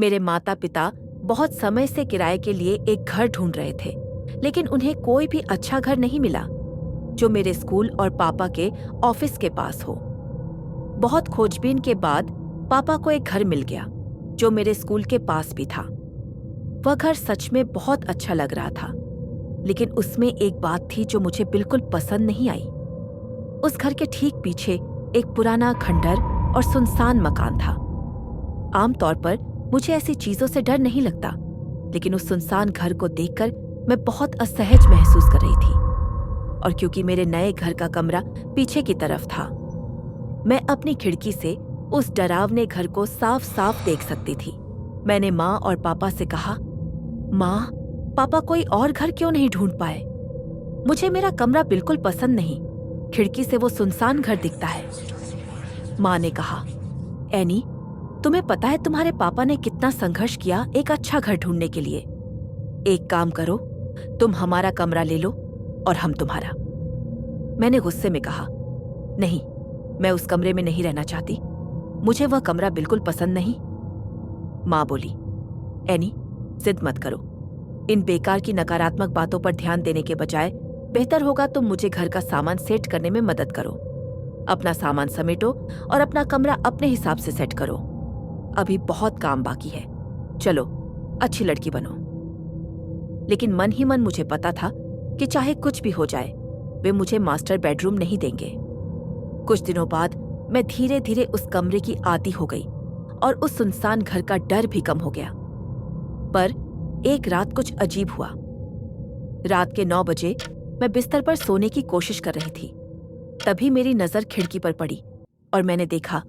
मेरे माता पिता बहुत समय से किराए के लिए एक घर ढूंढ रहे थे, लेकिन उन्हें कोई भी अच्छा घर नहीं मिला जो मेरे स्कूल और पापा के ऑफिस के पास हो। बहुत खोजबीन के बाद पापा को एक घर मिल गया जो मेरे स्कूल के पास भी था। वह घर सच में बहुत अच्छा लग रहा था, लेकिन उसमें एक बात थी जो मुझे बिल्कुल पसंद नहीं आई। उस घर के ठीक पीछे एक पुराना खंडर और सुनसान मकान था। आमतौर पर मुझे ऐसी चीजों से डर नहीं लगता, लेकिन उस सुनसान घर को देखकर मैं बहुत असहज महसूस कर रही थी। और क्योंकि मेरे नए घर का कमरा पीछे की तरफ था, मैं अपनी खिड़की से उस डरावने घर को साफ साफ देख सकती थी। मैंने माँ और पापा से कहा, माँ, पापा कोई और घर क्यों नहीं ढूंढ पाए? मुझे मेरा कमरा बिल्कुल पसंद नहीं, खिड़की से वो सुनसान घर दिखता है। माँ ने कहा, एनी, तुम्हें पता है तुम्हारे पापा ने कितना संघर्ष किया एक अच्छा घर ढूंढने के लिए। एक काम करो, तुम हमारा कमरा ले लो और हम तुम्हारा। मैंने गुस्से में कहा, नहीं, मैं उस कमरे में नहीं रहना चाहती, मुझे वह कमरा बिल्कुल पसंद नहीं। माँ बोली, एनी, जिद मत करो। इन बेकार की नकारात्मक बातों पर ध्यान देने के बजाय बेहतर होगा तुम मुझे घर का सामान सेट करने में मदद करो। अपना सामान समेटो और अपना कमरा अपने हिसाब से सेट करो। अभी बहुत काम बाकी है, चलो अच्छी लड़की बनो। लेकिन मन ही मन मुझे पता था कि चाहे कुछ भी हो जाए, वे मुझे मास्टर बेडरूम नहीं देंगे। कुछ दिनों बाद मैं धीरे धीरे उस कमरे की आदी हो गई और उस सुनसान घर का डर भी कम हो गया। पर एक रात कुछ अजीब हुआ। रात के 9 बजे मैं बिस्तर पर सोने की कोशिश कर रही थी। तभी मेरी नजर खिड़की पर पड़ी और मैंने देखा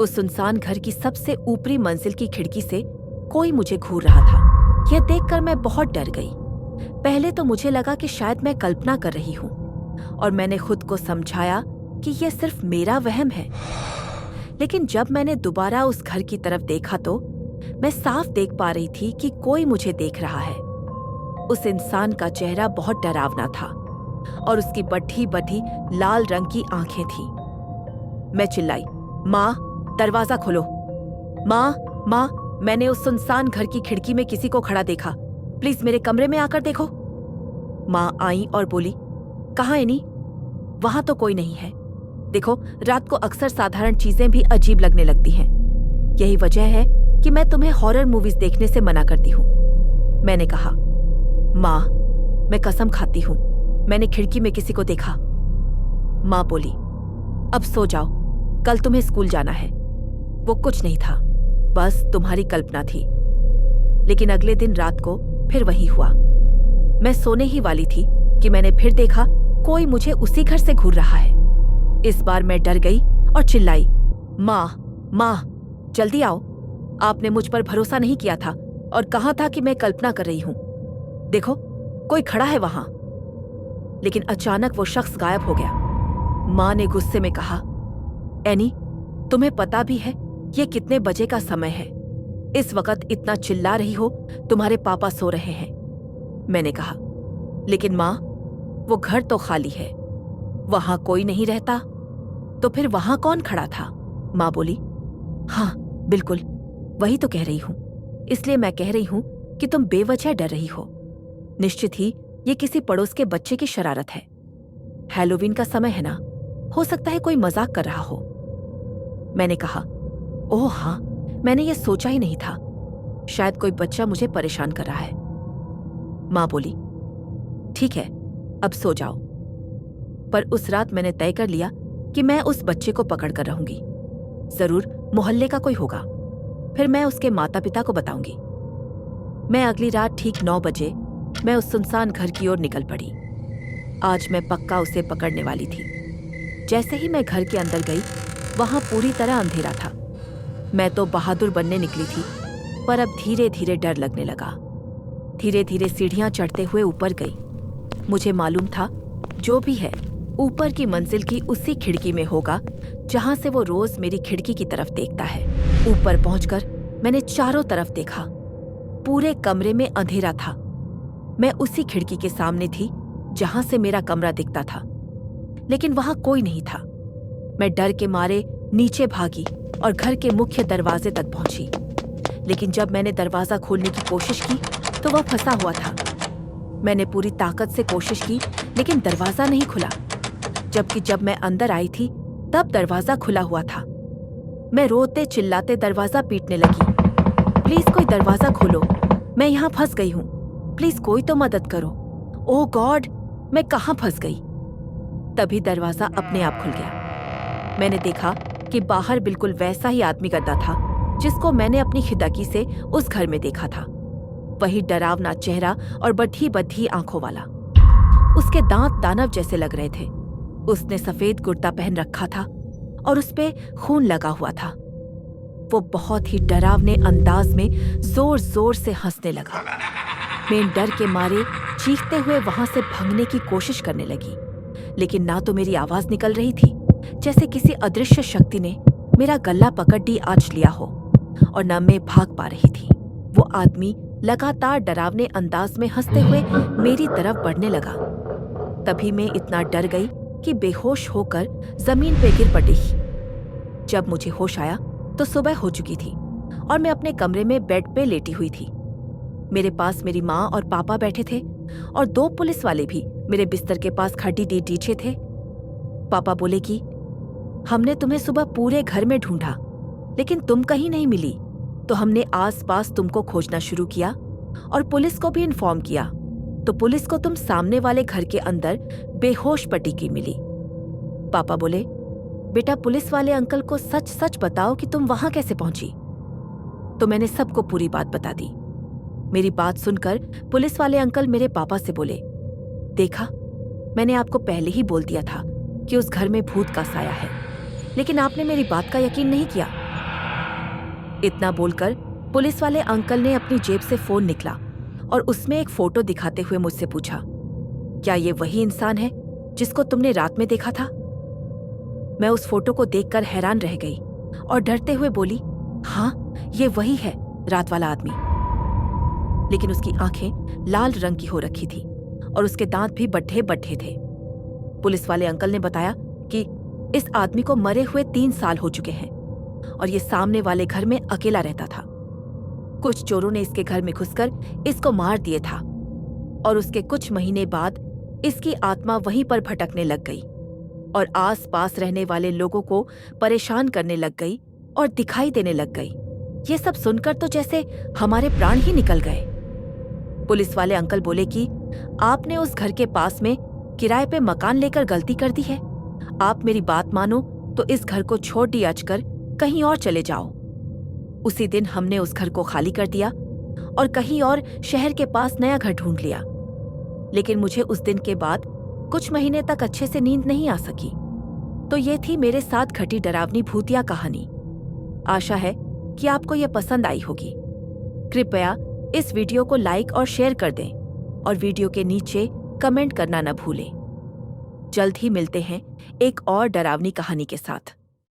उस सुनसान घर की सबसे ऊपरी मंजिल की खिड़की से कोई मुझे घूर रहा था। यह देखकर मैं बहुत डर गई। पहले तो मुझे लगा कि शायद मैं कल्पना कर रही हूँ, और मैंने खुद को समझाया कि यह सिर्फ मेरा वहम है। लेकिन जब मैंने दोबारा उस घर की तरफ देखा तो मैं साफ देख पा रही थी कि कोई मुझे देख रहा है। उस इंसान का चेहरा बहुत डरावना था और उसकी बढ़ी बढ़ी लाल रंग की आंखें थीं। मैं चिल्लाई, माँ, दरवाजा खोलो। माँ, माँ, मैंने उस सुनसान घर की खिड़की में किसी को खड़ा देखा, प्लीज मेरे कमरे में आकर देखो। माँ आई और बोली, कहाँ एनी? वहां तो कोई नहीं है। देखो, रात को अक्सर साधारण चीजें भी अजीब लगने लगती हैं। यही वजह है कि मैं तुम्हें हॉरर मूवीज देखने से मना करती हूँ। मैंने कहा, माँ, मैं कसम खाती हूँ, मैंने खिड़की में किसी को देखा। माँ बोली, अब सो जाओ, कल तुम्हें स्कूल जाना है। वो कुछ नहीं था, बस तुम्हारी कल्पना थी। लेकिन अगले दिन रात को फिर वही हुआ। मैं सोने ही वाली थी कि मैंने फिर देखा कोई मुझे उसी घर से घूर रहा है। इस बार मैं डर गई और चिल्लाई, माँ, माँ, जल्दी आओ। आपने मुझ पर भरोसा नहीं किया था और कहा था कि मैं कल्पना कर रही हूं। देखो, कोई खड़ा है वहां। लेकिन अचानक वो शख्स गायब हो गया। माँ ने गुस्से में कहा, एनी, तुम्हें पता भी है ये कितने बजे का समय है? इस वक्त इतना चिल्ला रही हो, तुम्हारे पापा सो रहे हैं। मैंने कहा, लेकिन माँ, वो घर तो खाली है, वहां कोई नहीं रहता, तो फिर वहां कौन खड़ा था? माँ बोली, हाँ बिल्कुल, वही तो कह रही हूं। इसलिए मैं कह रही हूं कि तुम बेवजह डर रही हो। निश्चित ही ये किसी पड़ोस के बच्चे की शरारत है। हैलोवीन का समय है ना, हो सकता है कोई मजाक कर रहा हो। मैंने कहा, ओह हाँ, मैंने ये सोचा ही नहीं था, शायद कोई बच्चा मुझे परेशान कर रहा है। माँ बोली, ठीक है, अब सो जाओ। पर उस रात मैंने तय कर लिया कि मैं उस बच्चे को पकड़ कर रहूंगी। जरूर मोहल्ले का कोई होगा, फिर मैं उसके माता पिता को बताऊंगी। मैं अगली रात ठीक 9 बजे मैं उस सुनसान घर की ओर निकल पड़ी। आज मैं पक्का उसे पकड़ने वाली थी। जैसे ही मैं घर के अंदर गई, वहां पूरी तरह अंधेरा था। मैं तो बहादुर बनने निकली थी, पर अब धीरे धीरे डर लगने लगा। धीरे धीरे सीढ़ियां चढ़ते हुए ऊपर गई। मुझे मालूम था जो भी है ऊपर की मंजिल की उसी खिड़की में होगा जहां से वो रोज मेरी खिड़की की तरफ देखता है। ऊपर पहुंचकर मैंने चारों तरफ देखा। पूरे कमरे में अंधेरा था। मैं उसी खिड़की के सामने थी जहां से मेरा कमरा दिखता था, लेकिन वहां कोई नहीं था। मैं डर के मारे नीचे भागी और घर के मुख्य दरवाजे तक पहुंची। लेकिन जब मैंने दरवाजा खोलने की कोशिश की तो वह फंसा हुआ था। मैंने पूरी ताकत से कोशिश की लेकिन दरवाजा नहीं खुला, जबकि जब मैं अंदर आई थी तब दरवाजा खुला हुआ था। मैं रोते चिल्लाते दरवाजा पीटने लगी, प्लीज कोई दरवाजा खोलो, मैं यहाँ फंस गई हूँ, प्लीज कोई तो मदद करो। ओह गॉड, मैं कहाँ फंस गई। तभी दरवाजा अपने आप खुल गया। मैंने देखा कि बाहर बिल्कुल वैसा ही आदमी गद्दा था जिसको मैंने अपनी खिड़की से उस घर में देखा था। वही डरावना चेहरा और बड्ढी बड्ढी आंखों वाला। उसके दांत दानव जैसे लग रहे थे। उसने सफेद कुर्ता पहन रखा था और उस पे खून लगा हुआ था। वो बहुत ही डरावने अंदाज में जोर जोर से हंसने लगा। मैं डर के मारे चीखते हुए वहां से भागने की कोशिश करने लगी, लेकिन ना तो मेरी आवाज निकल रही थी, जैसे किसी अदृश्य शक्ति ने मेरा गला पकड़ आज लिया हो, और न मैं भाग पा रही थी। वो आदमी लगातार डरावने अंदाज में हंसते हुए मेरी तरफ बढ़ने लगा। तभी मैं इतना डर गई कि बेहोश होकर जमीन पे गिर पड़ी। जब मुझे होश आया तो सुबह हो चुकी थी और मैं अपने कमरे में बेड पे लेटी हुई थी। मेरे पास मेरी माँ और पापा बैठे थे और 2 पुलिस वाले भी मेरे बिस्तर के पास खड़ी नीचे थे। पापा बोले कि हमने तुम्हें सुबह पूरे घर में ढूंढा, लेकिन तुम कहीं नहीं मिली, तो हमने आस-पास तुमको खोजना शुरू किया और पुलिस को भी इन्फॉर्म किया, तो पुलिस को तुम सामने वाले घर के अंदर बेहोश पड़ी की मिली। पापा बोले, बेटा पुलिस वाले अंकल को सच सच बताओ कि तुम वहां कैसे पहुंची। तो मैंने सबको पूरी बात बता दी। मेरी बात सुनकर पुलिस वाले अंकल मेरे पापा से बोले, देखा, मैंने आपको पहले ही बोल दिया था कि उस घर में भूत का साया है, लेकिन आपने मेरी बात का यकीन नहीं किया। इतना बोलकर पुलिस वाले अंकल ने अपनी जेब से फोन निकला और उसमें एक फोटो दिखाते हुए मुझसे पूछा, क्या ये वही इंसान है जिसको तुमने रात में देखा था? मैं उस फोटो को देखकर हैरान रह गई और डरते हुए बोली, हाँ, ये वही है रात वाला आदमी। लेकिन उसकी आंखें लाल रंग की हो रखी थी और उसके दांत भी बड्ढे बड्ढे थे। पुलिस वाले अंकल ने बताया कि इस आदमी को मरे हुए 3 साल हो चुके हैं और ये सामने वाले घर में अकेला रहता था। कुछ चोरों ने इसके घर में घुसकर इसको मार दिया था और उसके कुछ महीने बाद इसकी आत्मा वहीं पर भटकने लग गई और आस-पास रहने वाले लोगों को परेशान करने लग गई और दिखाई देने लग गई। ये सब सुनकर तो जैसे हमारे प्राण ही निकल गए। पुलिस वाले अंकल बोले कि आपने उस घर के पास में किराए पे मकान लेकर गलती कर दी है। आप मेरी बात मानो तो इस घर को छोड़ कर कहीं और चले जाओ। उसी दिन हमने उस घर को खाली कर दिया और कहीं और शहर के पास नया घर ढूंढ लिया। लेकिन मुझे उस दिन के बाद कुछ महीने तक अच्छे से नींद नहीं आ सकी। तो ये थी मेरे साथ घटी डरावनी भूतिया कहानी। आशा है कि आपको ये पसंद आई होगी। कृपया इस वीडियो को लाइक और शेयर कर दें और वीडियो के नीचे कमेंट करना न भूलें। जल्द ही मिलते हैं एक और डरावनी कहानी के साथ।